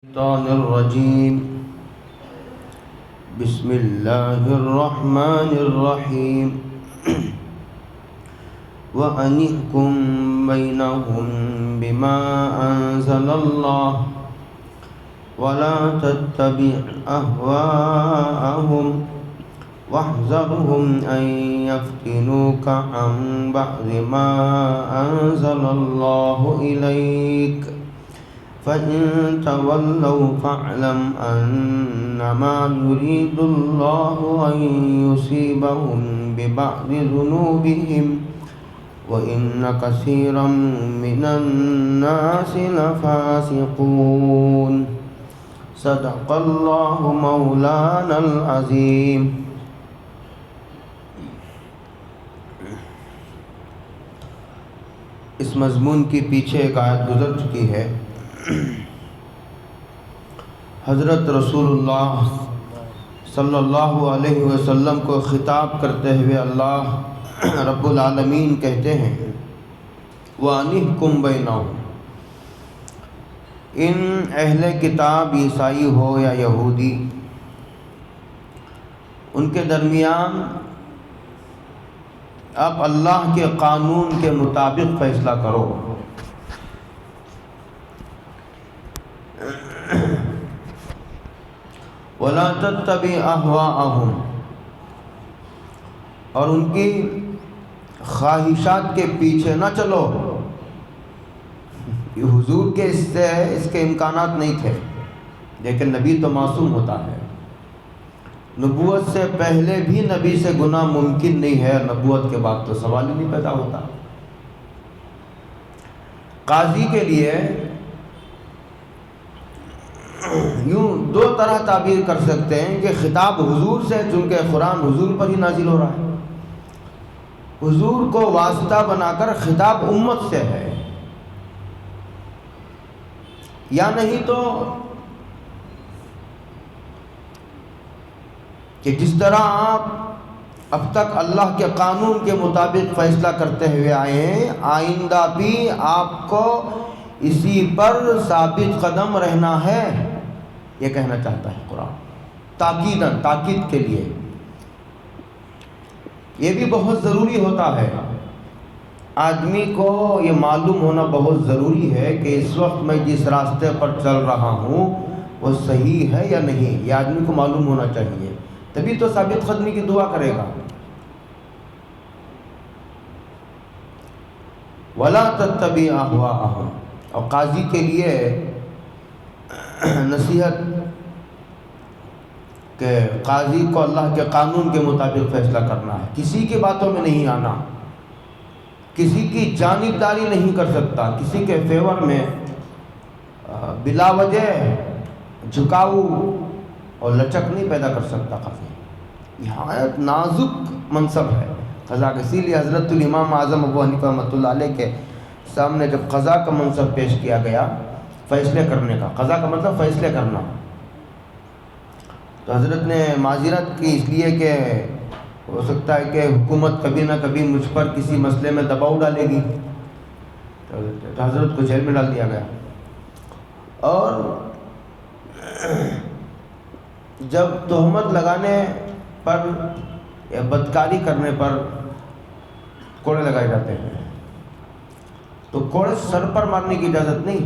الشيطان الرجيم. بسم الله الرحمن الرحيم. وأن احكم بينهم بما أنزل الله ولا تتبع أهواءهم واحذرهم أن يفتنوك عن بعض ما أنزل الله إليك فإن تولوا فاعلم أنما يريد الله أن يصيبهم ببعض ذنوبهم وإن كثيرا من الناس لفاسقون. صدق الله مولانا العظيم. اس مضمون کی پیچھے ایک آیت گزر چکی ہے. حضرت رسول اللہ صلی اللہ علیہ وسلم کو خطاب کرتے ہوئے اللہ رب العالمین کہتے ہیں وَأَنِ احْكُمْ بَيْنَهُمْ. ان اہل کتاب عیسائی ہو یا یہودی، ان کے درمیان آپ اللہ کے قانون کے مطابق فیصلہ کرو. وَلَا تَتَّبِعْ أَهْوَاءَهُمْ. اور ان کی خواہشات کے پیچھے نہ چلو. حضور کے اس کے امکانات نہیں تھے، لیکن نبی تو معصوم ہوتا ہے. نبوت سے پہلے بھی نبی سے گناہ ممکن نہیں ہے، نبوت کے بعد تو سوال ہی نہیں پیدا ہوتا. قاضی کے لیے یوں دو طرح تعبیر کر سکتے ہیں کہ خطاب حضور سے، چونکہ قرآن حضور پر ہی نازل ہو رہا ہے، حضور کو واسطہ بنا کر خطاب امت سے ہے. یا نہیں تو کہ جس طرح آپ اب تک اللہ کے قانون کے مطابق فیصلہ کرتے ہوئے آئے ہیں، آئندہ بھی آپ کو اسی پر ثابت قدم رہنا ہے، یہ کہنا چاہتا ہے قرآن تاکید کے لیے. یہ بھی بہت ضروری ہوتا ہے. آدمی کو یہ معلوم ہونا بہت ضروری ہے کہ اس وقت میں جس راستے پر چل رہا ہوں وہ صحیح ہے یا نہیں. یہ آدمی کو معلوم ہونا چاہیے، تبھی تو ثابت قدمی کی دعا کرے گا. وَلَا تَتَّبِعْ أَهْوَاءَهُمْ. اور قاضی کے لیے نصیحت کہ قاضی کو اللہ کے قانون کے مطابق فیصلہ کرنا ہے، کسی کی باتوں میں نہیں آنا، کسی کی جانبداری نہیں کر سکتا، کسی کے فیور میں بلا وجہ جھکاؤ اور لچک نہیں پیدا کر سکتا. قاضی نہایت نازک منصب ہے قضا کا. اسی لیے حضرت الامام اعظم ابو حنیفہ رحمۃ اللہ علیہ کے سامنے جب قضا کا منصب پیش کیا گیا، فیصلے کرنے کا، قضا کا مطلب فیصلے کرنا، تو حضرت نے معذرت کی اس لیے کہ ہو سکتا ہے کہ حکومت کبھی نہ کبھی مجھ پر کسی مسئلے میں دباؤ ڈالے گی. تو حضرت کو جیل میں ڈال دیا گیا. اور جب تہمت لگانے پر یا بدکاری کرنے پر کوڑے لگائے جاتے ہیں تو کوڑے سر پر مارنے کی اجازت نہیں،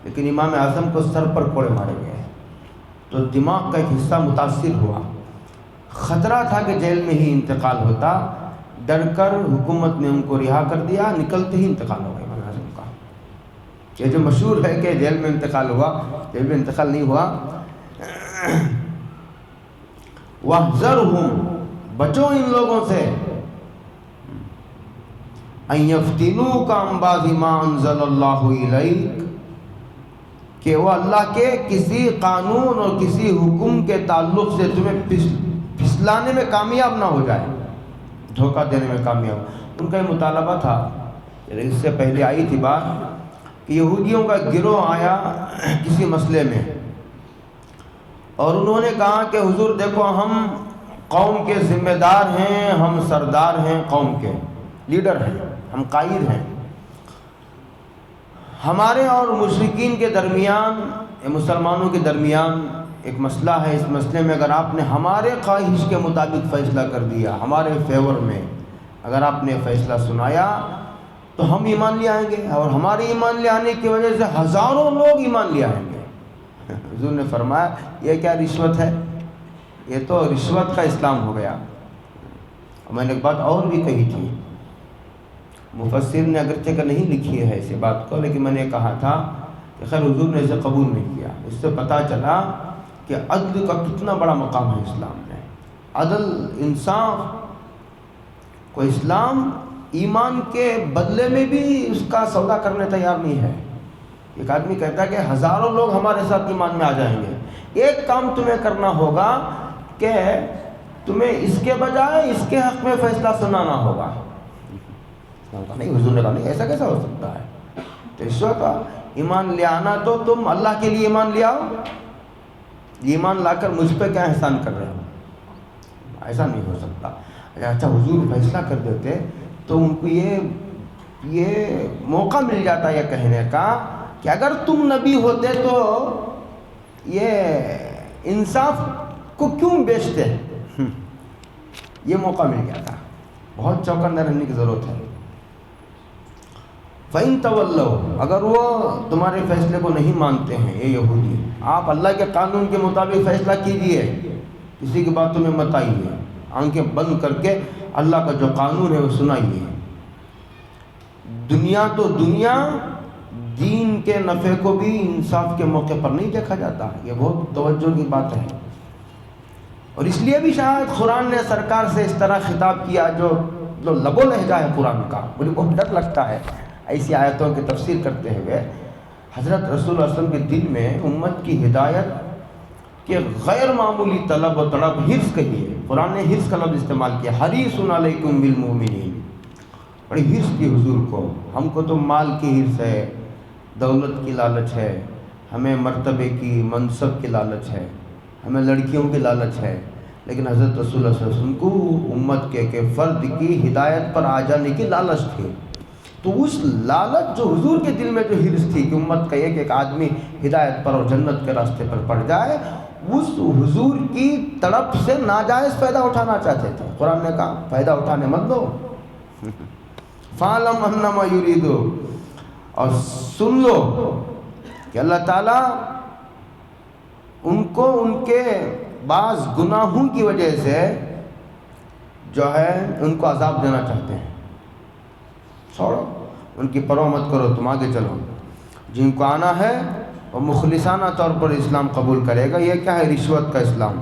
لیکن امام اعظم کو سر پر کوڑے مارے گئے تو دماغ کا ایک حصہ متاثر ہوا. خطرہ تھا کہ جیل میں ہی انتقال ہوتا، ڈر کر حکومت نے ان کو رہا کر دیا، نکلتے ہی انتقال ہو گیا امام اعظم کا. یہ جو مشہور ہے کہ جیل میں انتقال ہوا، جیل میں انتقال نہیں ہوا. وَاحْذَرْهُمْ. بچو ان لوگوں سے، أَن يَفْتِنُوكَ عَن بَعْضِ مَا أَنزَلَ اللَّهُ إِلَيْكَ. کہ وہ اللہ کے کسی قانون اور کسی حکم کے تعلق سے تمہیں پھسلانے میں کامیاب نہ ہو جائے، دھوکہ دینے میں کامیاب. ان کا یہ مطالبہ تھا، اس سے پہلے آئی تھی بات کہ یہودیوں کا گروہ آیا کسی مسئلے میں اور انہوں نے کہا کہ حضور دیکھو، ہم قوم کے ذمہ دار ہیں، ہم سردار ہیں، قوم کے لیڈر ہیں، ہم قائد ہیں. ہمارے اور مشرکین کے درمیان یہ مسلمانوں کے درمیان ایک مسئلہ ہے، اس مسئلے میں اگر آپ نے ہمارے خواہش کے مطابق فیصلہ کر دیا، ہمارے فیور میں اگر آپ نے فیصلہ سنایا تو ہم ایمان لے آئیں گے، اور ہمارے ایمان لے آنے کی وجہ سے ہزاروں لوگ ایمان لے آئیں گے۔ حضور نے فرمایا یہ کیا رشوت ہے؟ یہ تو رشوت کا اسلام ہو گیا۔ میں نے ایک بات اور بھی کہی تھی، مفسر نے اگرچہ کہ نہیں لکھی ہے اس بات کو، لیکن میں نے کہا تھا کہ خیر حضور نے اسے قبول نہیں کیا۔ اس سے پتہ چلا کہ عدل کا کتنا بڑا مقام ہے اسلام میں، عدل، انصاف کو اسلام ایمان کے بدلے میں بھی اس کا سودا کرنے تیار نہیں ہے۔ ایک آدمی کہتا ہے کہ ہزاروں لوگ ہمارے ساتھ ایمان میں آ جائیں گے، ایک کام تمہیں کرنا ہوگا کہ تمہیں اس کے بجائے اس کے حق میں فیصلہ سنانا ہوگا۔ نہیں، حضور نے کہا نہیں، ایسا کیسا ہو سکتا ہے؟ تو اس وقت ایمان لے آنا تو تم اللہ کے لیے ایمان لے آؤ، ایمان لا کر مجھ پہ کیا احسان کر رہے ہو؟ ایسا نہیں ہو سکتا۔ اچھا حضور فیصلہ کر دیتے تو ان کو یہ موقع مل جاتا یہ کہنے کا کہ اگر تم نبی ہوتے تو یہ انصاف کو کیوں بیچتے؟ یہ موقع مل گیا تھا۔ بہت چوکندہ رہنے کی ضرورت ہے۔ فَإِن تَوَلَّوْا، اگر وہ تمہارے فیصلے کو نہیں مانتے ہیں، یہ یہودی، آپ اللہ کے قانون کے مطابق فیصلہ کیجئے، کسی کی باتوں میں مت آئیے، آنکھیں بند کر کے اللہ کا جو قانون ہے وہ سنائیے۔ دنیا تو دنیا، دین کے نفع کو بھی انصاف کے موقع پر نہیں دیکھا جاتا ہے۔ یہ بہت توجہ کی بات ہے، اور اس لیے بھی شاید قرآن نے سرکار سے اس طرح خطاب کیا جو لب و لہجہ ہے قرآن کا۔ مجھے بہت ڈر لگتا ہے ایسی آیتوں کی تفسیر کرتے ہوئے۔ حضرت رسول اللہ علیہ وسلم کے دل میں امت کی ہدایت کے غیر معمولی طلب و تڑپ، حرص کہی ہے، قرآن نے حرص کا لفظ استعمال کیا، حریص علیکم بالمؤمنین، بڑی حرص تھی حضور کو۔ ہم کو تو مال کی حرص ہے، دولت کی لالچ ہے، ہمیں مرتبے کی، منصب کی لالچ ہے، ہمیں لڑکیوں کی لالچ ہے، لیکن حضرت رسول اللہ صلی اللہ علیہ وسلم کو امت کے فرد کی ہدایت پر آ جانے کی لالچ تھی۔ تو اس لالچ جو حضور کے دل میں جو حرص تھی کہ امت کا ایک آدمی ہدایت پر اور جنت کے راستے پر پڑ جائے، اس حضور کی تڑپ سے ناجائز فائدہ اٹھانا چاہتے تھے۔ قرآن نے کہا فائدہ اٹھانے مت دو، فَعْلَمْ أَنَّمَا يُرِيدُ، اور سن لو کہ اللہ تعالیٰ ان کو ان کے بعض گناہوں کی وجہ سے جو ہے ان کو عذاب دینا چاہتے ہیں۔ چھوڑو، ان کی پرواہ مت کرو، تم آگے چلو۔ جن کو آنا ہے وہ مخلصانہ طور پر اسلام قبول کرے گا۔ یہ کیا ہے؟ رشوت کا اسلام۔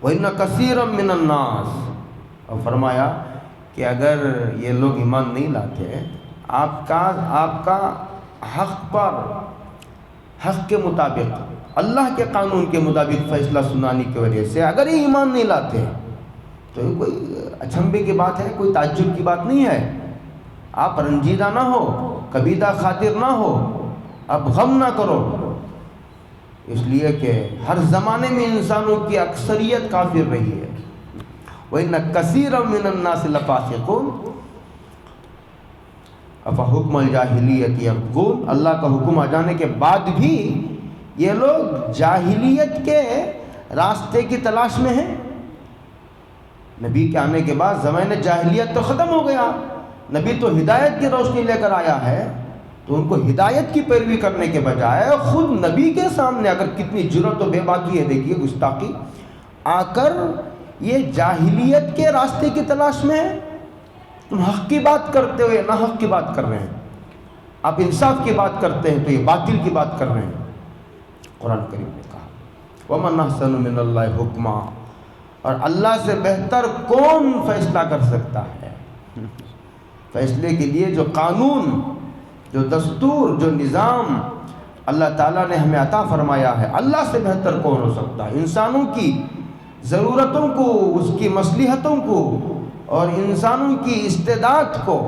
وَإِنَّ كَثِيرًا مِّنَ النَّاسِ، اور فرمایا کہ اگر یہ لوگ ایمان نہیں لاتے، آپ کا حق پر، حق کے مطابق، اللہ کے قانون کے مطابق فیصلہ سنانے کی وجہ سے اگر یہ ایمان نہیں لاتے تو یہ کوئی اچنبھے کی بات ہے، کوئی تعجب کی بات نہیں ہے۔ آپ رنجیدہ نہ ہو، کبیدہ خاطر نہ ہو، اب غم نہ کرو، اس لیے کہ ہر زمانے میں انسانوں کی اکثریت کافر رہی ہے۔ وَإِنَّ كَثِيرًا مِّنَ النَّاسِ لَفَاسِقُونَ أَفَحُكْمَ الْجَاهِلِيَّةِ يَبْغُونَ، اللہ کا حکم آ جانے کے بعد بھی یہ لوگ جاہلیت کے راستے کی تلاش میں ہیں۔ نبی کے آنے کے بعد زمانہ جاہلیت تو ختم ہو گیا، نبی تو ہدایت کی روشنی لے کر آیا ہے، تو ان کو ہدایت کی پیروی کرنے کے بجائے خود نبی کے سامنے، اگر کتنی جرأت و بے باکی ہے، دیکھیے گستاخی، آ کر یہ جاہلیت کے راستے کی تلاش میں ہے۔ تم حق کی بات کرتے ہوئے نہ حق کی بات کر رہے ہیں، آپ انصاف کی بات کرتے ہیں تو یہ باطل کی بات کر رہے ہیں۔ قرآن کریم نے کہا وَمَنْ أَحْسَنُ مِنَ اللَّهِ حُکْمًا، اور اللہ سے بہتر کون فیصلہ کر سکتا ہے؟ فیصلے کے لیے جو قانون، جو دستور، جو نظام اللہ تعالیٰ نے ہمیں عطا فرمایا ہے، اللہ سے بہتر کون ہو سکتا ہے؟ انسانوں کی ضرورتوں کو، اس کی مصلحتوں کو اور انسانوں کی استعداد کو،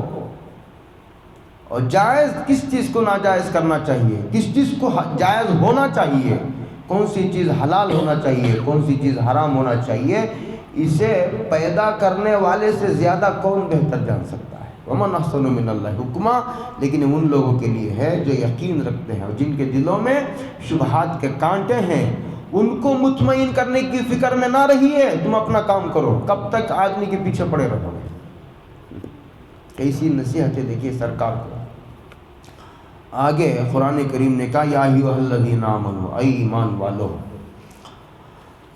اور جائز کس چیز کو ناجائز کرنا چاہیے، کس چیز کو جائز ہونا چاہیے، کون سی چیز حلال ہونا چاہیے، کون سی چیز حرام ہونا چاہیے، اسے پیدا کرنے والے سے زیادہ کون بہتر جان سکتا ہے؟ ومن احسن من اللہ حکما، لیکن ان لوگوں کے لیے ہے جو یقین رکھتے ہیں اور جن کے دلوں میں شبہات کے کانٹے ہیں، ان کو مطمئن کرنے کی فکر میں نہ رہیے، تم اپنا کام کرو، کب تک آدمی کے پیچھے پڑے رہو گے۔ کیسی نصیحتیں دیکھیے سرکار کو۔ آگے قرآن کریم نے کہا یا ایھا الذین آمنوا، اے ایمان والو،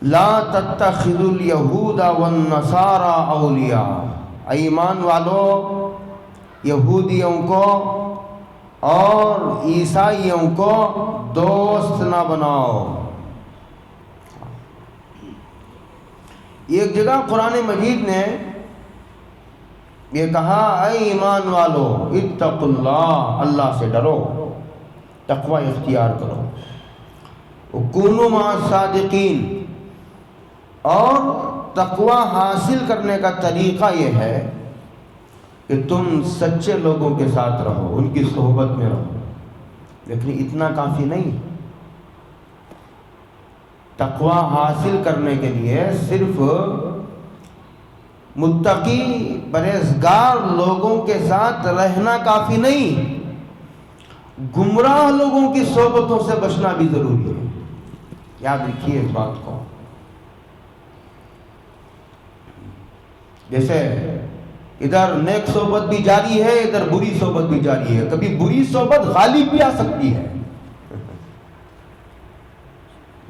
لا تتخذوا الیہود والنصارى اولیاء، اے ایمان والو یہودیوں کو اور عیسائیوں کو دوست نہ بناؤ۔ ایک جگہ قرآن مجید نے یہ کہا اے ایمان والو اتقوا اللہ، اللہ سے ڈرو، تقوی اختیار کرو، وکونوا مع الصادقین، اور تقوی حاصل کرنے کا طریقہ یہ ہے کہ تم سچے لوگوں کے ساتھ رہو، ان کی صحبت میں رہو۔ لیکن اتنا کافی نہیں، تقوی حاصل کرنے کے لیے صرف متقی پرہیزگار لوگوں کے ساتھ رہنا کافی نہیں، گمراہ لوگوں کی صحبتوں سے بچنا بھی ضروری ہے۔ یاد رکھیے اس بات کو۔ جیسے ادھر نیک صحبت بھی جاری ہے، ادھر بری صحبت بھی جاری ہے، کبھی بری صحبت غالب بھی آ سکتی ہے،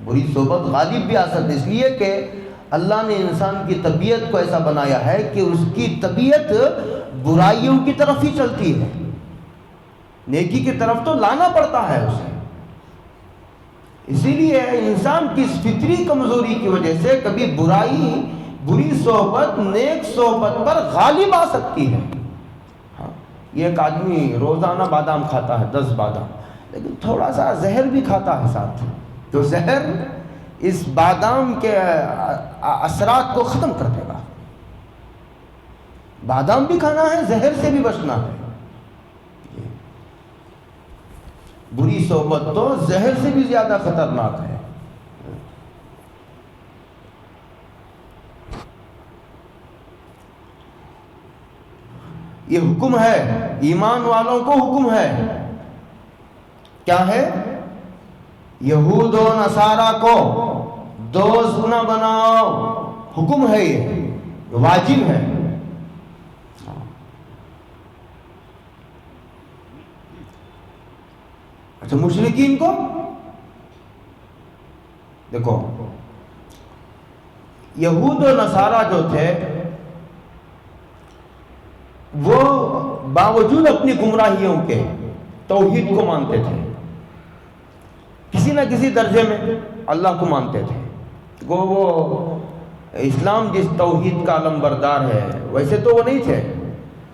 بری صحبت غالب بھی آ سکتی ہے، اس لیے کہ اللہ نے انسان کی طبیعت کو ایسا بنایا ہے کہ اس کی طبیعت برائیوں کی طرف ہی چلتی ہے، نیکی کی طرف تو لانا پڑتا ہے اسے۔ اسی لیے انسان کی اس فطری کمزوری کی وجہ سے کبھی بری صحبت نیک صحبت پر غالب آ سکتی ہے۔ یہ ایک آدمی روزانہ بادام کھاتا ہے، 10 بادام، لیکن تھوڑا سا زہر بھی کھاتا ہے ساتھ، تو زہر اس بادام کے اثرات کو ختم کر دے گا۔ بادام بھی کھانا ہے، زہر سے بھی بچنا ہے۔ بری صحبت تو زہر سے بھی زیادہ خطرناک ہے۔ یہ حکم ہے، ایمان والوں کو حکم ہے، کیا ہے؟ یہود و نصارہ کو دوست نہ بناؤ، حکم ہے، یہ واجب ہے۔ اچھا مشرکین کو دیکھو، یہود و نصارہ جو تھے وہ باوجود اپنی گمراہیوں کے توحید کو مانتے تھے، کسی نہ کسی درجے میں اللہ کو مانتے تھے۔ وہ اسلام جس توحید کا علمبردار ہے ویسے تو وہ نہیں تھے،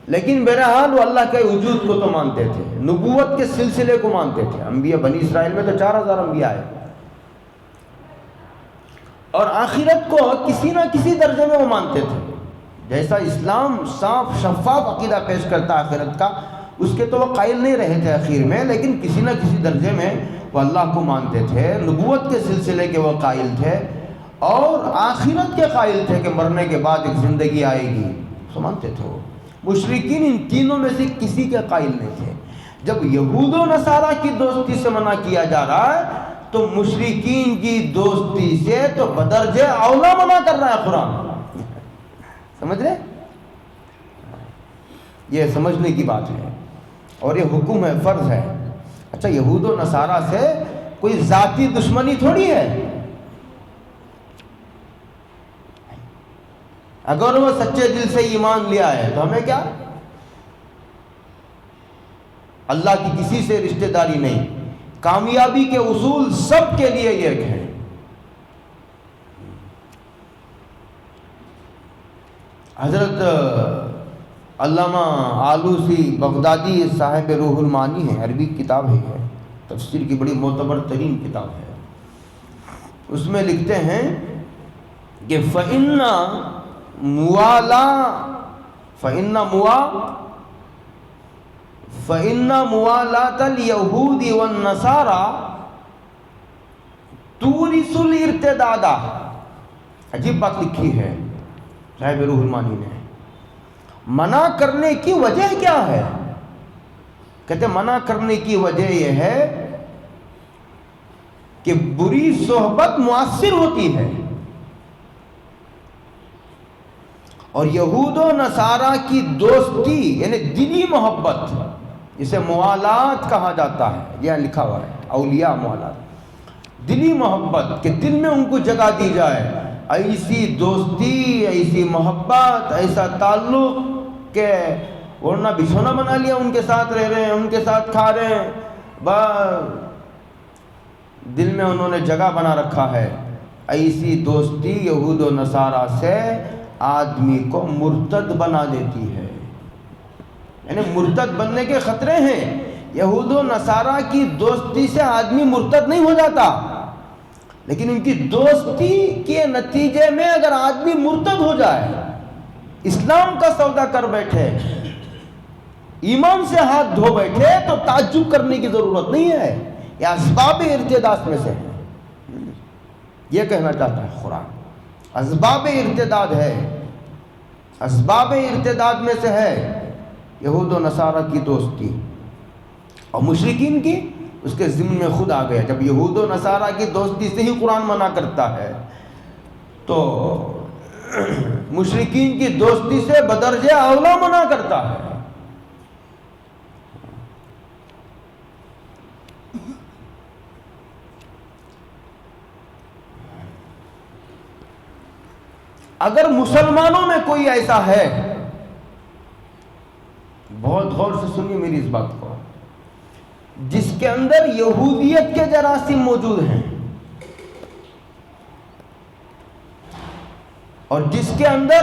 لیکن بہرحال وہ اللہ کے وجود کو تو مانتے تھے، نبوت کے سلسلے کو مانتے تھے۔ انبیاء بنی اسرائیل میں تو 4000 انبیاء آئے، اور آخرت کو کسی نہ کسی درجے میں وہ مانتے تھے۔ جیسا اسلام صاف شفاف عقیدہ پیش کرتا آخرت کا، اس کے تو وہ قائل نہیں رہے تھے اخیر میں، لیکن کسی نہ کسی درجے میں وہ اللہ کو مانتے تھے، نبوت کے سلسلے کے وہ قائل تھے، اور آخرت کے قائل تھے کہ مرنے کے بعد ایک زندگی آئے گی، سو مانتے تھے وہ۔ مشرکین ان تینوں میں سے کسی کے قائل نہیں تھے۔ جب یہود و نصارہ کی دوستی سے منع کیا جا رہا ہے تو مشرکین کی دوستی سے تو بدرجہ اولا منع کر رہا ہے قرآن، سمجھ رہے؟ یہ سمجھنے کی بات ہے، اور یہ حکم ہے، فرض ہے۔ اچھا یہود و نصارہ سے کوئی ذاتی دشمنی تھوڑی ہے، اگر وہ سچے دل سے ایمان لیا ہے تو ہمیں کیا؟ اللہ کی کسی سے رشتہ داری نہیں۔ کامیابی کے اصول سب کے لیے ایک ہے۔ حضرت علامہ آلوسی بغدادی صاحب روح المعانی ہے، عربی کتاب ہے، یہ تفسیر کی بڑی معتبر ترین کتاب ہے۔ اس میں لکھتے ہیں کہ فَإِنَّ مُوَالَاةَ الْيَهُودِ وَالنَّصَارَى تُورِثُ الْإِرْتِدَادَ، عجیب بات لکھی ہے صاحب روح المعانی نے۔ منع کرنے کی وجہ کیا ہے؟ کہتے منع کرنے کی وجہ یہ ہے کہ بری صحبت مؤثر ہوتی ہے، اور یہود و نصارہ کی دوستی یعنی دلی محبت، اسے موالات کہا جاتا ہے، یہ لکھا ہوا ہے اولیاء موالات، دلی محبت کہ دل میں ان کو جگہ دی جائے، ایسی دوستی، ایسی محبت، ایسا تعلق کہ ورنہ بچھونا بنا لیا، ان کے ساتھ رہ رہے ہیں، ان کے ساتھ کھا رہے ہیں، بس دل میں انہوں نے جگہ بنا رکھا ہے۔ ایسی دوستی یہود و نصارہ سے آدمی کو مرتد بنا دیتی ہے، یعنی مرتد بننے کے خطرے ہیں۔ یہود و نصارہ کی دوستی سے آدمی مرتد نہیں ہو جاتا، لیکن ان کی دوستی کے نتیجے میں اگر آدمی مرتد ہو جائے، اسلام کا سودا کر بیٹھے، ایمان سے ہاتھ دھو بیٹھے، تو تعجب کرنے کی ضرورت نہیں ہے، یہ اسباب ارتداد میں سے ہے، یہ کہنا چاہتا ہے قرآن، اسباب ارتداد ہے، اسباب ارتداد میں سے ہے یہود و نصارہ کی دوستی، اور مشرکین کی اس کے ضمن میں خود آ گیا۔ جب یہود و نصارہ کی دوستی سے ہی قرآن منع کرتا ہے، تو مشرکین کی دوستی سے بدرجہ اولا منع کرتا ہے۔ اگر مسلمانوں میں کوئی ایسا ہے، بہت غور سے سنیے میری اس بات کو، جس کے اندر یہودیت کے جراثیم موجود ہیں، اور جس کے اندر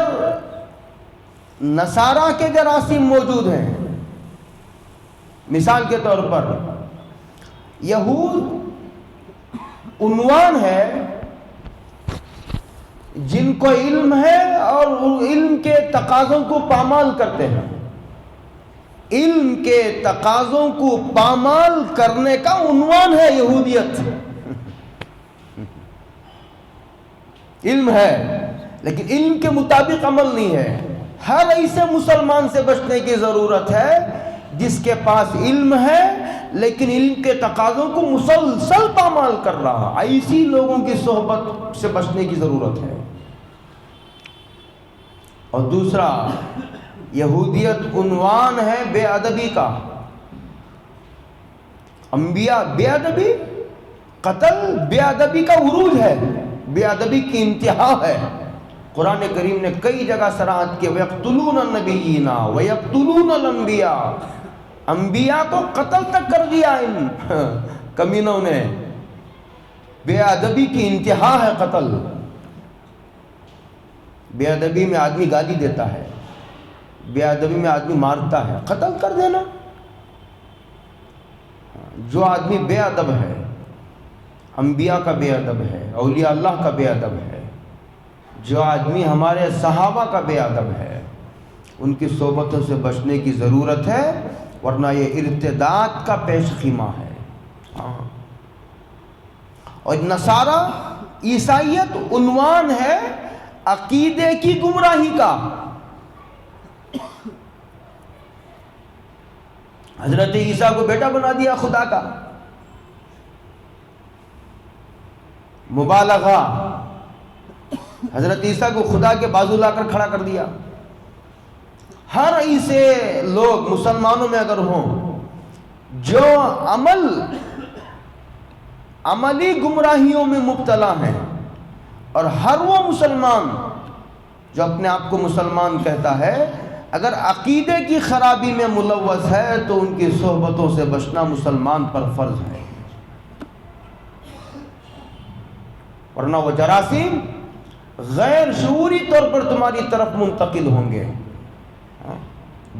نصارہ کے جراثیم موجود ہیں، مثال کے طور پر یہود عنوان ہے جن کو علم ہے اور علم کے تقاضوں کو پامال کرتے ہیں، علم کے تقاضوں کو پامال کرنے کا عنوان ہے یہودیت۔ علم ہے لیکن علم کے مطابق عمل نہیں ہے۔ ہر ایسے مسلمان سے بچنے کی ضرورت ہے جس کے پاس علم ہے لیکن علم کے تقاضوں کو مسلسل پامال کر رہا، ایسی لوگوں کی صحبت سے بچنے کی ضرورت ہے۔ اور دوسرا، یہودیت عنوان ہے بے ادبی کا، انبیاء بے ادبی، قتل بے ادبی کا عروج ہے، بے ادبی کی انتہا ہے۔ قرآن کریم نے کئی جگہ صراحت کی، وَيَقْتُلُونَ النَّبِيِّينَ وَيَقْتُلُونَ الْأَنبِيَاءَ، انبیاء کو قتل تک کر دیا ان کمینوں نے۔ بے ادبی کی انتہا ہے قتل۔ بے ادبی میں آدمی گالی دیتا ہے، بے ادبی میں آدمی مارتا ہے، قتل کر دینا۔ جو آدمی بے ادب ہے، انبیاء کا بے ادب ہے، اولیاء اللہ کا بے ادب ہے، جو آدمی ہمارے صحابہ کا بے ادب ہے، ان کی صحبتوں سے بچنے کی ضرورت ہے، ورنہ یہ ارتداد کا پیش خیمہ ہے۔ اور نصارہ، عیسائیت عنوان ہے عقیدے کی گمراہی کا۔ حضرت عیسیٰ کو بیٹا بنا دیا خدا کا، مبالغہ، حضرت عیسیٰ کو خدا کے بازو لا کر کھڑا کر دیا۔ ہر ایسے لوگ مسلمانوں میں اگر ہوں جو عملی گمراہیوں میں مبتلا ہیں، اور ہر وہ مسلمان جو اپنے آپ کو مسلمان کہتا ہے اگر عقیدے کی خرابی میں ملوث ہے تو ان کی صحبتوں سے بچنا مسلمان پر فرض ہے، ورنہ وہ جراثیم غیر شعوری طور پر تمہاری طرف منتقل ہوں گے۔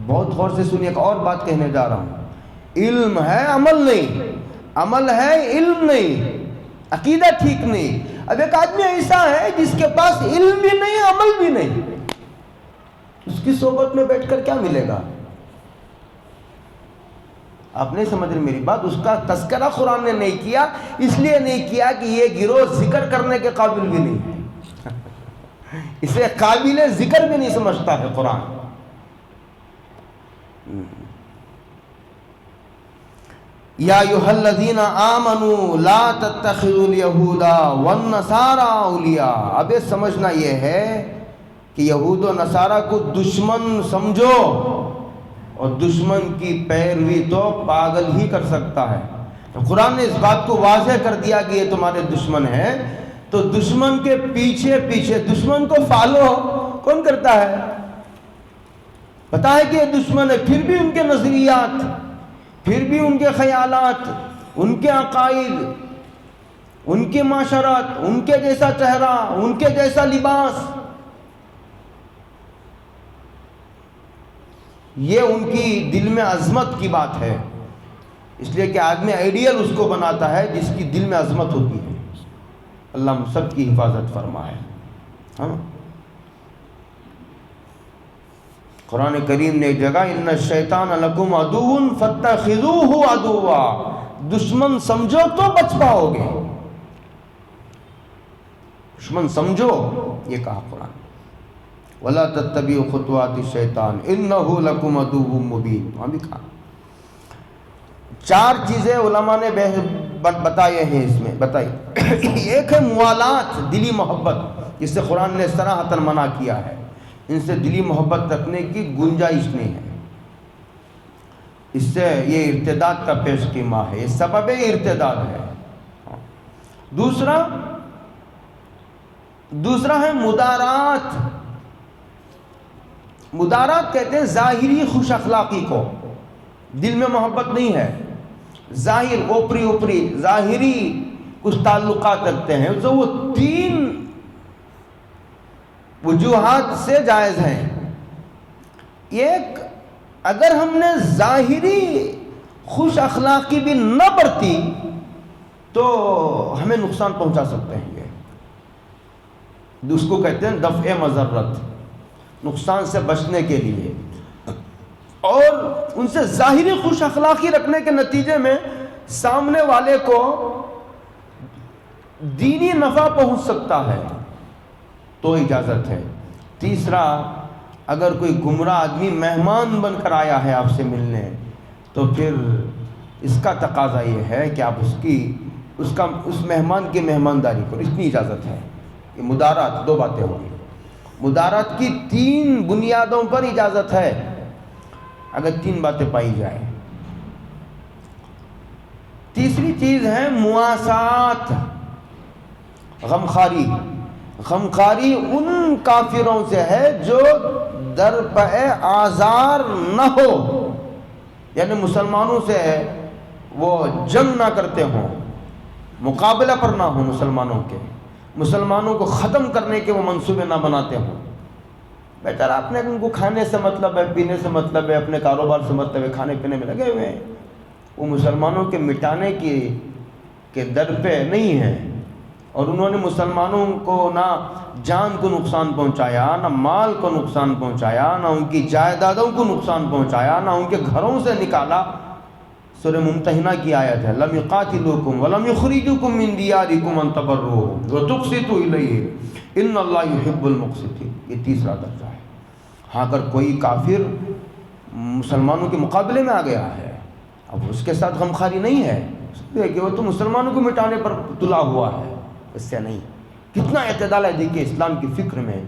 بہت غور سے سنیے، ایک اور بات کہنے جا رہا ہوں، علم ہے عمل نہیں، عمل ہے علم نہیں، عقیدہ ٹھیک نہیں۔ اب ایک آدمی ایسا ہے جس کے پاس علم بھی نہیں، عمل بھی نہیں، اس کی صحبت میں بیٹھ کر کیا ملے گا؟ آپ نہیں سمجھ رہے میری بات؟ اس کا تذکرہ قرآن نے نہیں کیا، اس لیے نہیں کیا کہ یہ گروہ ذکر کرنے کے قابل بھی نہیں ہے، اسے قابل ذکر بھی نہیں سمجھتا ہے قرآن۔ یا ایھا الذین آمنوا لا تتخذوا اليہود والنصارى اولیاء. اب یہ سمجھنا یہ ہے کہ یہود و نصارہ کو دشمن سمجھو، اور دشمن کی پیروی تو پاگل ہی کر سکتا ہے. تو قرآن نے اس بات کو واضح کر دیا کہ یہ تمہارے دشمن ہیں، تو دشمن کے پیچھے پیچھے، دشمن کو فالو کون کرتا ہے؟ پتا ہے کہ یہ دشمن ہے، پھر بھی ان کے نظریات، پھر بھی ان کے خیالات، ان کے عقائد، ان کے معاشرات، ان کے جیسا چہرہ، ان کے جیسا لباس، یہ ان کی دل میں عظمت کی بات ہے. اس لیے کہ آدمی آئیڈیل اس کو بناتا ہے جس کی دل میں عظمت ہوتی ہے. اللہ ہم سب کی حفاظت فرمائے. ہاں، قرآن کریم نے ایک جگہ ان الشیطان لکم عدو فاتخذوہ عدوا، دشمن سمجھو تو بچ پاؤ گے، دشمن سمجھو، یہ کہا قرآن. ولا تتبعوا خطوات الشیطان انہ لکم عدو مبین. وہاں بھی کہا. 4 چیزیں علماء نے بتائے ہیں اس میں، بتائی. ایک ہے موالات، دلی محبت، جس سے قرآن نے صراحتاً منع کیا ہے. ان سے دلی محبت رکھنے کی گنجائش نہیں ہے، اس سے یہ ارتداد کا پیش خیمہ ہے، یہ سبب ارتداد ہے. دوسرا ہے مدارات. مدارات کہتے ہیں ظاہری خوش اخلاقی کو، دل میں محبت نہیں ہے، ظاہر اوپری ظاہری کچھ تعلقات رکھتے ہیں، تو وہ 3 وجوہات سے جائز ہیں. ایک، اگر ہم نے ظاہری خوش اخلاقی بھی نہ برتی تو ہمیں نقصان پہنچا سکتے ہیں. یہ اس کو کہتے ہیں دفع مضرت، نقصان سے بچنے کے لیے. اور ان سے ظاہری خوش اخلاقی رکھنے کے نتیجے میں سامنے والے کو دینی نفع پہنچ سکتا ہے تو اجازت ہے. تیسرا، اگر کوئی گمراہ آدمی مہمان بن کر آیا ہے آپ سے ملنے، تو پھر اس کا تقاضا یہ ہے کہ آپ اس مہمان کی مہمانداری کرو، اتنی اجازت ہے. یہ مدارات 2 باتیں ہوگی. مدارات کی 3 بنیادوں پر اجازت ہے اگر 3 باتیں پائی جائیں. تیسری چیز ہے مواسات، غمخواری. غمخواری ان کافروں سے ہے جو در پہ آزار نہ ہو، یعنی مسلمانوں سے وہ جنگ نہ کرتے ہوں، مقابلہ پر نہ ہوں، مسلمانوں کو ختم کرنے کے وہ منصوبے نہ بناتے ہوں. بیٹر آپ نے ان کو کھانے سے مطلب ہے، پینے سے مطلب ہے، اپنے کاروبار سے مطلب ہے، کھانے پینے میں لگے ہوئے ہیں. وہ مسلمانوں کے مٹانے کے در پہ نہیں ہیں. اور انہوں نے مسلمانوں کو نہ جان کو نقصان پہنچایا، نہ مال کو نقصان پہنچایا، نہ ان کی جائیدادوں کو نقصان پہنچایا، نہ ان کے گھروں سے نکالا. سورہ ممتحنہ کی آیت ہے، لم یقاتلوکم ولم یخرجوکم من دیارکم ان تبروہم وتقسطوا الیہم ان اللہ یحب المقسطین. یہ تیسرا درجہ ہے. ہاں، اگر کوئی کافر مسلمانوں کے مقابلے میں آ گیا ہے، اب اس کے ساتھ غمخواری نہیں ہے، اس لیے کہ وہ تو مسلمانوں کو مٹانے پر تلا ہوا ہے، اس سے نہیں. کتنا اعتدال ہے دیکھیے اسلام کی فکر میں.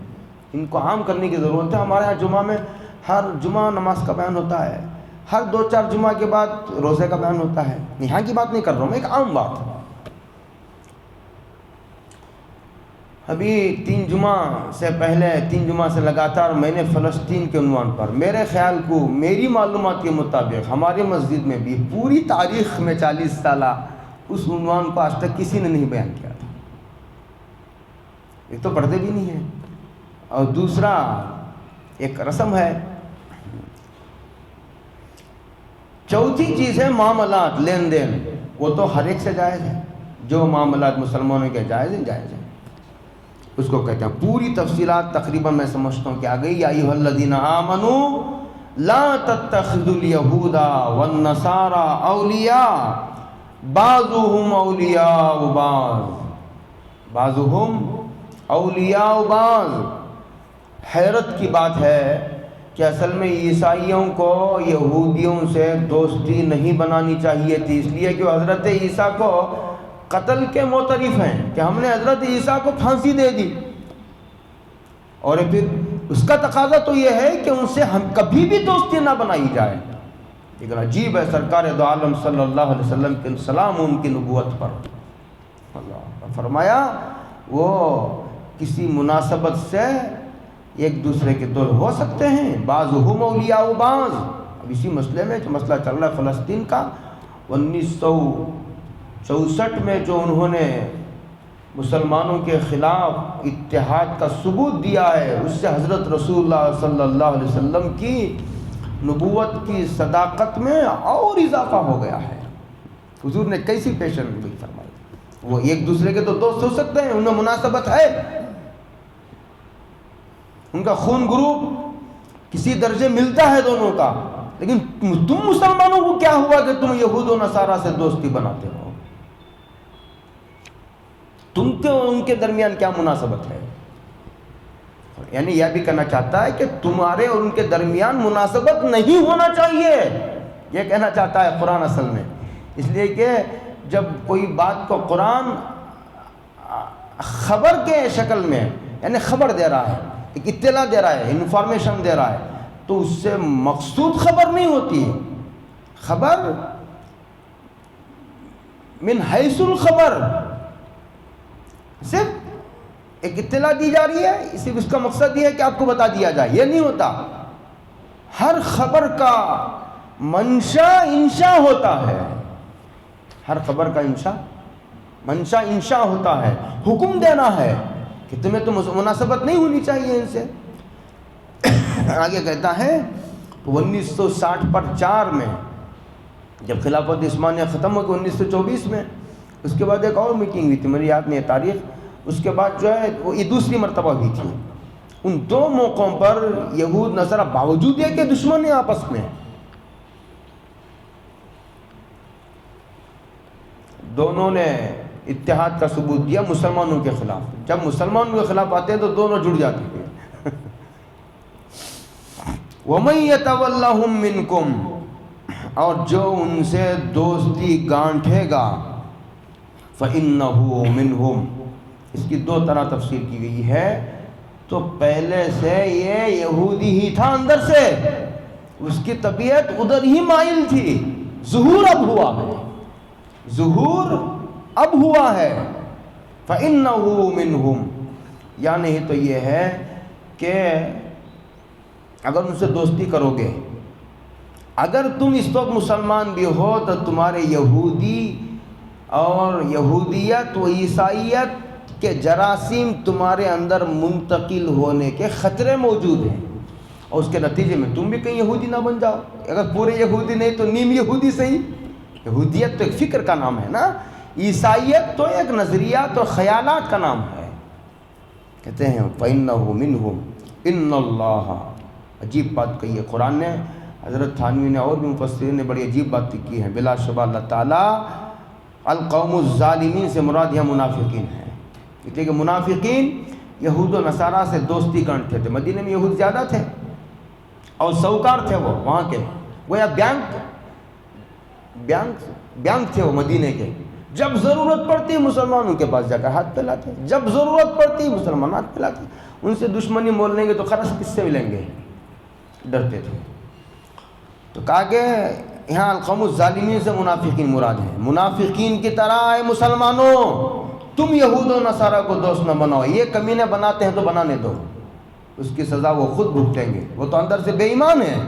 ان کو عام کرنے کی ضرورت ہے. ہمارے یہاں جمعہ میں ہر جمعہ نماز کا بیان ہوتا ہے، ہر 2-4 جمعہ کے بعد روزے کا بیان ہوتا ہے. یہاں کی بات نہیں کر رہا ہوں میں، ایک عام بات. ابھی 3 جمعہ سے لگاتار میں نے فلسطین کے عنوان پر، میرے خیال کو، میری معلومات کے مطابق ہماری مسجد میں بھی پوری تاریخ میں 40 سالہ اس عنوان کو آج تک کسی نے نہیں بیان کیا تھا. ایک تو پڑھتے بھی نہیں ہیں، اور دوسرا ایک رسم ہے. چوتھی چیز ہے معاملات، لین دین. وہ تو ہر ایک سے جائز ہے، جو معاملات مسلمانوں کے جائز ہیں جائز ہیں، اس کو کہتے ہیں. پوری تفصیلات تقریباً میں سمجھتا ہوں کہ آ گئی. یا ایھا الذین آمنوا لا تتخذوا اليہود والنصارى اولیاء بعضهم اولیاء بعض. حیرت کی بات ہے کہ اصل میں عیسائیوں کو یہودیوں سے دوستی نہیں بنانی چاہیے تھی، اس لیے کہ وہ حضرت عیسیٰ کو قتل کے معترف ہیں کہ ہم نے حضرت عیسیٰ کو پھانسی دے دی، اور پھر اس کا تقاضا تو یہ ہے کہ ان سے ہم کبھی بھی دوستی نہ بنائی جائے۔ لیکن عجیب ہے سرکار دو عالم صلی اللہ علیہ وسلم کے سلام ان کی نبوت پر، اللہ فرمایا وہ کسی مناسبت سے ایک دوسرے کے دوست ہو سکتے ہیں، بعضهم اولیاء بعض۔ اب اسی مسئلے میں جو مسئلہ چل رہا ہے فلسطین کا، 1964 میں جو انہوں نے مسلمانوں کے خلاف اتحاد کا ثبوت دیا ہے، اس سے حضرت رسول اللہ صلی اللہ علیہ وسلم کی نبوت کی صداقت میں اور اضافہ ہو گیا ہے۔ حضور نے کیسی پیشن گوئی فرمائی، وہ ایک دوسرے کے تو دوست ہو سکتے ہیں، ان میں مناسبت ہے، ان کا خون گروپ کسی درجے ملتا ہے دونوں کا، لیکن تم مسلمانوں کو کیا ہوا کہ تم یہود و نصارہ سے دوستی بناتے ہو؟ تم کے اور ان کے درمیان کیا مناسبت ہے؟ یعنی یہ بھی کہنا چاہتا ہے کہ تمہارے اور ان کے درمیان مناسبت نہیں ہونا چاہیے، یہ کہنا چاہتا ہے قرآن اصل میں۔ اس لیے کہ جب کوئی بات کو قرآن خبر کے شکل میں یعنی خبر دے رہا ہے، ایک اطلاع دے رہا ہے، انفارمیشن دے رہا ہے، تو اس سے مقصود خبر نہیں ہوتی ہے۔ خبر من حیث الخبر، صرف ایک اطلاع دی جا رہی ہے، صرف اس کا مقصد یہ ہے کہ آپ کو بتا دیا جائے، یہ نہیں ہوتا۔ ہر خبر کا منشا انشا ہوتا ہے، ہر خبر کا منشا انشا ہوتا ہے، حکم دینا ہے کہ تمہیں تو مناسبت نہیں ہونی چاہیے ان سے۔ آگے کہتا ہے 1960 میں جب خلافت عثمانیہ ختم ہو گئی 1924 میں، اس کے بعد ایک اور میٹنگ ہوئی تھی، میری یاد نہیں ہے تاریخ، اس کے بعد جو ہے وہ یہ دوسری مرتبہ ہوئی تھی۔ ان دو موقعوں پر یہود نصارہ باوجود ہے کہ دشمن ہیں آپس میں، دونوں نے اتحاد کا ثبوت دیا مسلمانوں کے خلاف۔ جب مسلمانوں کے خلاف آتے ہیں تو دونوں جڑ جاتے ہیں۔ وَمَن يَتَوَلَّهُم مِّنكُمْ، اور جو ان سے دوستی گانٹھے گا، فَإِنَّهُ مِنْهُمْ، اس کی دو طرح تفسیر کی گئی ہے۔ تو پہلے سے یہ یہودی ہی تھا اندر سے، اس کی طبیعت ادھر ہی مائل تھی، ظہور اب ہوا ہے، ظہور اب ہوا ہے۔ فَإِنَّهُ مِنْهُمْ، یا نہیں تو یہ ہے کہ اگر ان سے دوستی کرو گے، اگر تم اس وقت مسلمان بھی ہو تو تمہارے یہودی اور یہودیت و عیسائیت کے جراثیم تمہارے اندر منتقل ہونے کے خطرے موجود ہیں، اور اس کے نتیجے میں تم بھی کہیں یہودی نہ بن جاؤ۔ اگر پورے یہودی نہیں تو نیم یہودی صحیح۔ یہودیت تو ایک فکر کا نام ہے نا، عیسائیت تو ایک نظریات اور خیالات کا نام ہے۔ کہتے ہیں فَإِنَّهُ مِنْهُمْ إِنَّ اللَّهَ، عجیب بات کہی ہے قرآن نے، حضرت تھانوی نے اور بھی مفسرین نے بڑی عجیب بات کی ہے۔ بلا شبہ اللہ تعالیٰ القوم الظالمین سے مراد یہاں منافقین ہیں، اس لیے کہ منافقین یہود و نصارہ سے دوستی گانٹھتے تھے۔ مدینہ میں یہود زیادہ تھے اور سوکار تھے، وہ وہاں کے گویا بینک تھے وہ مدینے کے۔ جب ضرورت پڑتی مسلمانوں کے پاس جا کر ہاتھ پھیلاتے، جب ضرورت پڑتی مسلمان ہاتھ پھیلاتے، ان سے دشمنی مول لیں گے تو خرچ کس سے ملیں گے، ڈرتے تھے۔ تو کہا کہ یہاں القوم الظالمین سے منافقین مراد ہیں، منافقین کی طرح اے مسلمانوں تم یہود و نصارہ کو دوست نہ بناؤ، یہ کمینے بناتے ہیں تو بنانے دو، اس کی سزا وہ خود بھگتیں گے، وہ تو اندر سے بے ایمان ہیں۔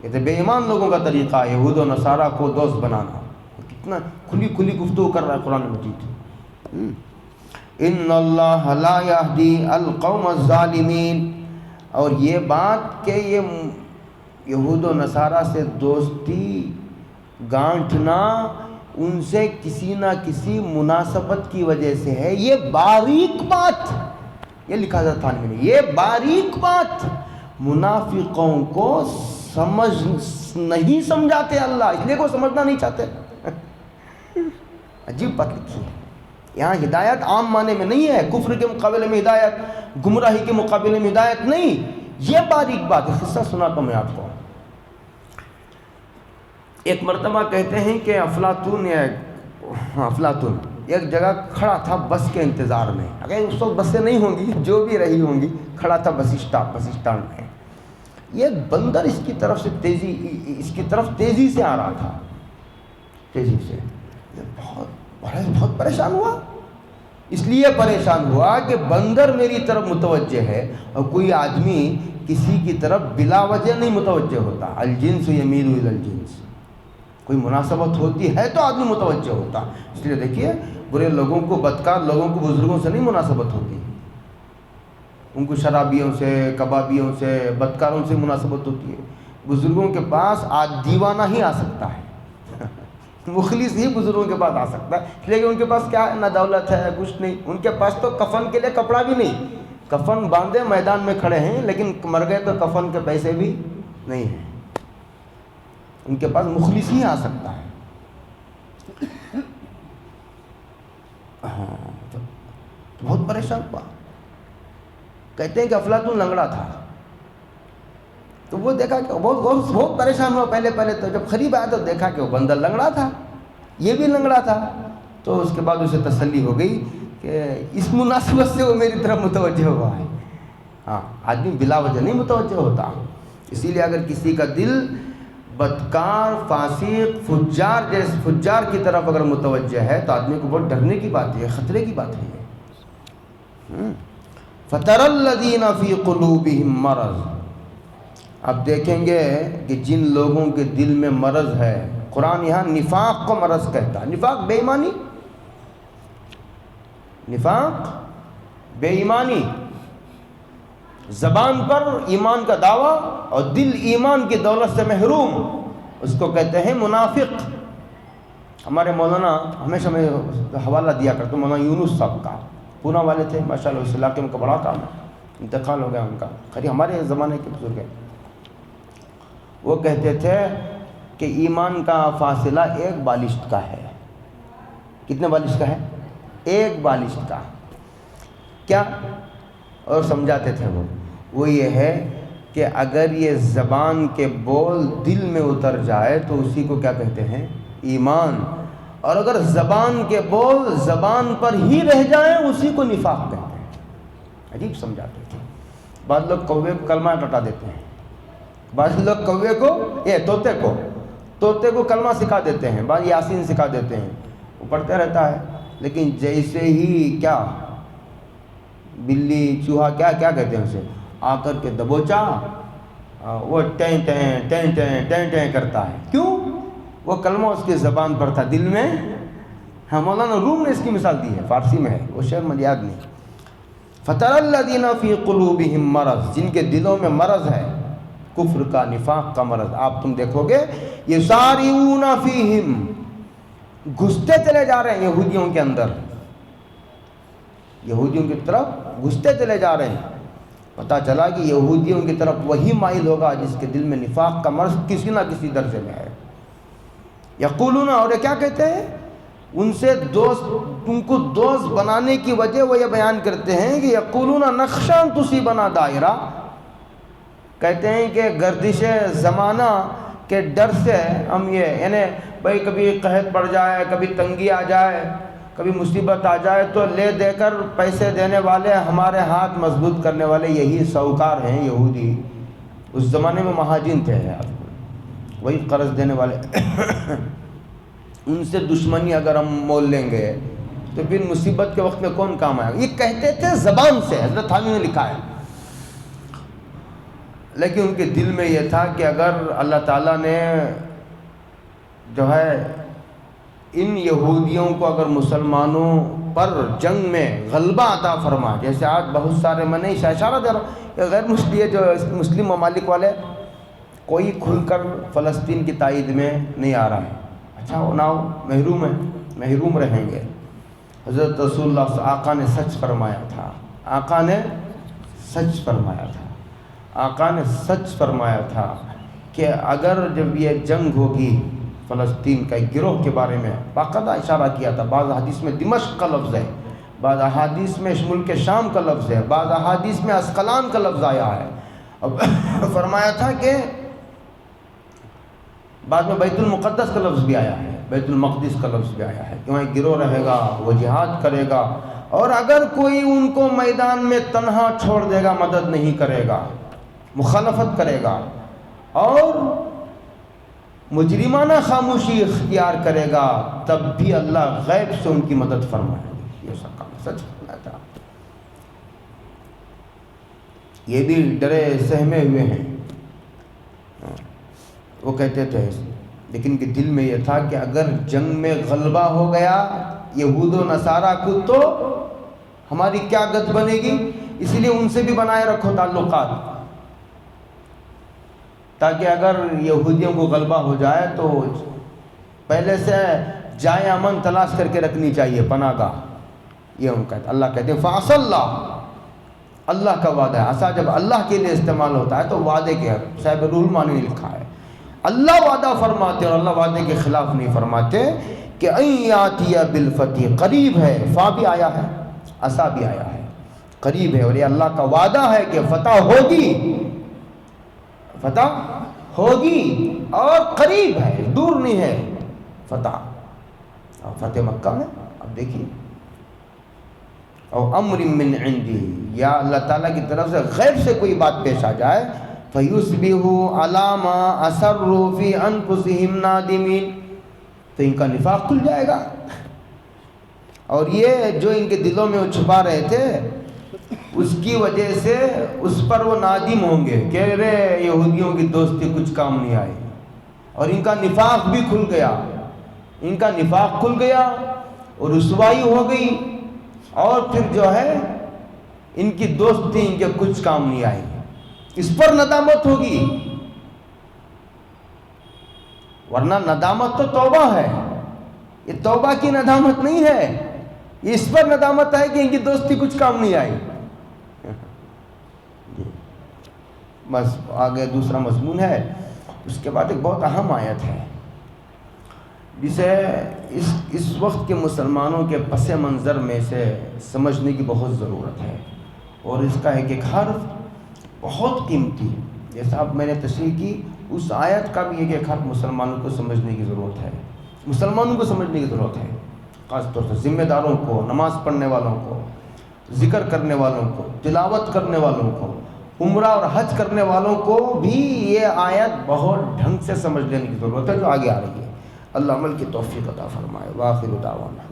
یہ تو بے ایمان لوگوں کا طریقہ ہے یہود و نصارہ کو دوست بنانا۔ کتنا کھلی کھلی گفتگو کر رہا ہے قرآن مجید۔ ان اللہ لا یہدی القوم الظالمین، اور یہ بات کہ یہ یہود و نصارہ سے دوستی گانٹھنا ان سے کسی نہ کسی مناسبت کی وجہ سے ہے، یہ باریک بات، یہ لکھا حضرت تھانوی نے، یہ باریک بات منافقوں کو نہیں سمجھاتے اللہ، اس لیے کو سمجھنا نہیں چاہتے۔ عجیب بات لکھی ہے، یہاں ہدایت عام معنی میں نہیں ہے، کفر کے مقابلے میں ہدایت، گمراہی کے مقابلے میں ہدایت نہیں، یہ باریک بات ہے۔ قصہ سناتا ہوں میں آپ کو۔ ایک مرتبہ کہتے ہیں کہ افلاطون ایک جگہ کھڑا تھا بس کے انتظار میں، اگر اس وقت بسیں نہیں ہوں گی، جو بھی رہی ہوں گی، کھڑا تھا بس اسٹینڈ میں۔ یہ بندر اس کی طرف تیزی سے آ رہا تھا، تیزی سے۔ بہت پریشان ہوا، اس لیے پریشان ہوا کہ بندر میری طرف متوجہ ہے، اور کوئی آدمی کسی کی طرف بلا وجہ نہیں متوجہ ہوتا۔ الجنس یمیل الی الجنس، کوئی مناسبت ہوتی ہے تو آدمی متوجہ ہوتا۔ اس لیے دیکھیے، برے لوگوں کو، بدکار لوگوں کو بزرگوں سے نہیں مناسبت ہوتی، ان کو شرابیوں سے، کبابیوں سے، بدکاروں سے مناسبت ہوتی ہے۔ بزرگوں کے پاس آج دیوانہ ہی آ سکتا ہے، مخلص ہی بزرگوں کے پاس آ سکتا ہے، لیکن ان کے پاس کیا ہے؟ نہ دولت ہے، کچھ نہیں۔ ان کے پاس تو کفن کے لیے کپڑا بھی نہیں، کفن باندھے میدان میں کھڑے ہیں، لیکن مر گئے تو کفن کے پیسے بھی نہیں ہیں۔ ان کے پاس مخلص ہی آ سکتا ہے۔ تو بہت پریشان ہوا۔ کہتے ہیں کہ افلاطون لنگڑا تھا، تو وہ دیکھا کہ بہت پریشان ہوا۔ پہلے تو جب قریب آیا تو دیکھا کہ وہ بندر لنگڑا تھا، یہ بھی لنگڑا تھا۔ تو اس کے بعد اسے تسلی ہو گئی کہ اس مناسبت سے وہ میری طرف متوجہ ہوا ہے۔ ہاں، آدمی بلا وجہ نہیں متوجہ ہوتا۔ اسی لیے اگر کسی کا دل بدکار، فاسق، فجار کی طرف اگر متوجہ ہے تو آدمی کو بہت ڈرنے کی بات ہے، خطرے کی بات ہے۔ فَتَرَى الَّذِينَ فِي قُلُوبِهِم مَرَضٌ، اب دیکھیں گے کہ جن لوگوں کے دل میں مرض ہے، قرآن یہاں نفاق کو مرض کہتا ہے۔ نفاق بے ایمانی، نفاق بے ایمانی، زبان پر ایمان کا دعویٰ اور دل ایمان کی دولت سے محروم، اس کو کہتے ہیں منافق۔ ہمارے مولانا ہمیشہ میں حوالہ دیا کرتا ہوں، مولانا یونس صاحب کا، پونا والے تھے ماشاءاللہ، اس علاقے میں کا بڑا کام ہے، انتقال ہو گیا ان کا، خیر ہمارے زمانے کے بزرگ ہیں۔ وہ کہتے تھے کہ ایمان کا فاصلہ ایک بالشت کا ہے۔ کتنے بالشت کا ہے؟ ایک بالشت کا۔ کیا؟ اور سمجھاتے تھے وہ یہ ہے کہ اگر یہ زبان کے بول دل میں اتر جائے تو اسی کو کیا کہتے ہیں؟ ایمان، اور اگر زبان کے بول زبان پر ہی رہ جائیں اسی کو نفاق کہتے ہیں۔ عجیب سمجھاتے تھے۔ بعض لوگ کوے کو کلمہ رٹا دیتے ہیں، بعض لوگ کوے کو، طوطے کو کلمہ سکھا دیتے ہیں، بعض یاسین سکھا دیتے ہیں، وہ پڑھتے رہتا ہے، لیکن جیسے ہی کیا بلی، چوہا، کیا کہتے ہیں اسے، آ کر کے دبوچا، وہ ٹیں ٹیں ٹیں ٹیں ٹیں ٹیں کرتا ہے۔ کیوں؟ وہ کلمہ اس کی زبان پر تھا، دل میں۔ ہاں، مولانا روم نے اس کی مثال دی ہے، فارسی میں ہے، وہ شعر مجھے یاد نہیں۔ فَتَرَى الَّذِينَ فِي قُلُوبِهِم مَرَضٌ، جن کے دلوں میں مرض ہے، کفر کا، نفاق کا مرض، آپ تم دیکھو گے يُسَارِعُونَ فِيهِم، گھستے چلے جا رہے ہیں یہودیوں کے اندر، یہودیوں کی طرف گھستے چلے جا رہے ہیں۔ پتہ چلا کہ یہودیوں کی طرف وہی مائل ہوگا جس کے دل میں نفاق کا مرض کسی نہ کسی درجے میں ہے۔ یقولون، اور یہ کیا کہتے ہیں؟ ان کو دوست بنانے کی وجہ وہ یہ بیان کرتے ہیں کہ یقولون نخشى ان تصیبنا دائرہ، کہتے ہیں کہ گردش زمانہ کے ڈر سے ہم یہ، یعنی بھائی کبھی قحط پڑ جائے، کبھی تنگی آ جائے، کبھی مصیبت آ جائے تو لے دے کر پیسے دینے والے، ہمارے ہاتھ مضبوط کرنے والے یہی ساہوکار ہیں یہودی۔ اس زمانے میں مہاجن تھے، وہی قرض دینے والے۔ ان سے دشمنی اگر ہم مول لیں گے تو پھر مصیبت کے وقت میں کون کام آئے گا؟ یہ کہتے تھے زبان سے، حضرت تھانوی نے لکھا ہے، لیکن ان کے دل میں یہ تھا کہ اگر اللہ تعالیٰ نے جو ہے ان یہودیوں کو اگر مسلمانوں پر جنگ میں غلبہ عطا فرما، جیسے آج بہت سارے، میں نہیں اشارہ دے رہا ہوں کہ غیر مسلم ممالک والے کوئی کھل کر فلسطین کی تائید میں نہیں آ رہا ہے، اچھا وہ نہ محروم ہے، محروم رہیں گے۔ حضرت رسول اللہ آقا نے سچ فرمایا تھا، آقا نے سچ فرمایا تھا، آقا نے سچ فرمایا تھا کہ اگر جب یہ جنگ ہوگی فلسطین کا ایک گروہ کے بارے میں باقاعدہ اشارہ کیا تھا. بعض حدیث میں دمشق کا لفظ ہے، بعض احادیث میں ملک شام کا لفظ ہے، بعض احادیث میں اسقلان کا لفظ آیا ہے. اب فرمایا تھا کہ بعد میں بیت المقدس کا لفظ بھی آیا ہے، بیت المقدس کا لفظ بھی آیا ہے کہ وہاں گروہ رہے گا، وہ جہاد کرے گا، اور اگر کوئی ان کو میدان میں تنہا چھوڑ دے گا مدد نہیں کرے گا، مخالفت کرے گا اور مجرمانہ خاموشی اختیار کرے گا، تب بھی اللہ غیب سے ان کی مدد فرمائے گا. یہ سچ تھا. یہ بھی ڈرے سہمے ہوئے ہیں. وہ کہتے تھے لیکن کہ دل میں یہ تھا کہ اگر جنگ میں غلبہ ہو گیا یہود و نصارہ کو تو ہماری کیا گت بنے گی. اسی لیے ان سے بھی بنائے رکھو تعلقات، تاکہ اگر یہودیوں کو غلبہ ہو جائے تو پہلے سے جائے امن تلاش کر کے رکھنی چاہیے، پناہ گاہ. یہ ان کا اللہ کہتے ہیں فعصى اللہ، اللہ کا وعدہ ہے. عصا جب اللہ کے لیے استعمال ہوتا ہے تو وعدے کے صاحب روح المعانی نے لکھا ہے اللہ وعدہ فرماتے اور اللہ وعدے کے خلاف نہیں فرماتے کہ ان یاتی بالفتح، قریب ہے. فا بھی آیا ہے، عصا بھی آیا ہے، قریب ہے. اور یہ اللہ کا وعدہ ہے کہ فتح ہوگی، فتح ہوگی اور قریب ہے، دور نہیں ہے فتح. اور فتح مکہ میں اب دیکھیے اور امر من عندی، یا اللہ تعالیٰ کی طرف سے غیب سے کوئی بات پیش آ جائے فَيُصْبِحُوا عَلَى مَا أَسَرُّوا فِي أَنفُسِهِمْ نَادِمِينَ، تو ان کا نفاق کھل جائے گا. اور یہ جو ان کے دلوں میں وہ چھپا رہے تھے اس کی وجہ سے اس پر وہ نادم ہوں گے کہ رے یہودیوں کی دوستی کچھ کام نہیں آئی. اور ان کا نفاق بھی کھل گیا، ان کا نفاق کھل گیا اور رسوائی ہو گئی، اور پھر جو ہے ان کی دوستی ان کے کچھ کام نہیں آئی. اس پر ندامت ہوگی، ورنہ ندامت تو توبہ ہے. یہ توبہ کی ندامت نہیں ہے، یہ اس پر ندامت ہے کہ ان کی دوستی کچھ کام نہیں آئی. بس آگے دوسرا مضمون ہے. اس کے بعد ایک بہت اہم آیت ہے جسے اس وقت کے مسلمانوں کے پس منظر میں سے سمجھنے کی بہت ضرورت ہے، اور اس کا ایک حرف بہت قیمتی. جیسا اب میں نے تشریح کی اس آیت کا بھی ایک حرف مسلمانوں کو سمجھنے کی ضرورت ہے، مسلمانوں کو سمجھنے کی ضرورت ہے، خاص طور سے ذمہ داروں کو، نماز پڑھنے والوں کو، ذکر کرنے والوں کو، تلاوت کرنے والوں کو، عمرہ اور حج کرنے والوں کو بھی یہ آیت بہت ڈھنگ سے سمجھ لینے کی ضرورت ہے جو آگے آ رہی ہے. اللہ عمل کی توفیق عطا فرمائے. وآخر دعوانا